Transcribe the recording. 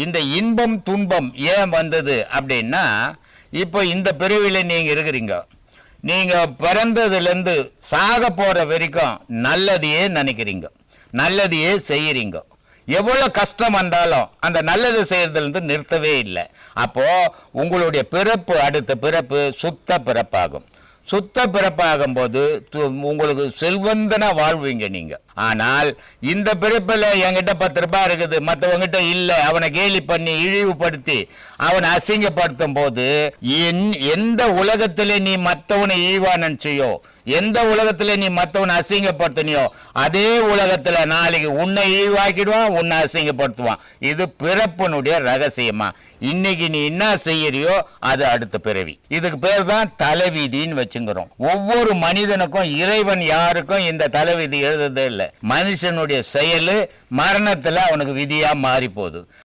இந்த இன்பம் துன்பம் ஏன் வந்தது அப்படின்னா, இப்போ இந்த பிறவியில் நீங்கள் இருக்கிறீங்க. நீங்கள் பிறந்ததுலேருந்து சாக போகிற வரைக்கும் நல்லதையே நினைக்கிறீங்க, நல்லதையே செய்கிறீங்க. எவ்வளோ கஷ்டம் வந்தாலும் அந்த நல்லது செய்கிறதுலேருந்து நிறுத்தவே இல்லை. அப்போது உங்களுடைய பிறப்பு அடுத்த பிறப்பு சுத்த பிறப்பாகும். சுத்த பிறப்பாகும்போது உங்களுக்கு செல்வந்தனா வாழ்வீங்க நீங்கள். ஆனால் இந்த பிறப்பில் என்கிட்ட 10 ரூபாய் இருக்குது, மற்றவங்கிட்ட இல்லை, அவனை கேலி பண்ணி இழிவுபடுத்தி அவனை அசிங்கப்படுத்தும் போது எந்த உலகத்தில் நீ மற்றவனை இழிவா நினைச்சியோ, எந்த உலகத்தில் நீ மற்றவனை அசிங்கப்படுத்தினியோ, அதே உலகத்தில் நாளைக்கு உன்னை இழிவாக்கிடுவான், உன்னை அசிங்கப்படுத்துவான். இது பிறப்பினுடைய ரகசியமா. இன்னைக்கு நீ என்ன செய்யறியோ அது அடுத்த பிறவி. இதுக்கு பேர் தான் தலைவிதின்னு வச்சுக்கிறோம். ஒவ்வொரு மனிதனுக்கும் இறைவன் யாருக்கும் இந்த தலைவிதி எழுதுறதே இல்லை. மனுஷனுடைய செயல் மரணத்துல அவனுக்கு விதியா மாறி போகுது.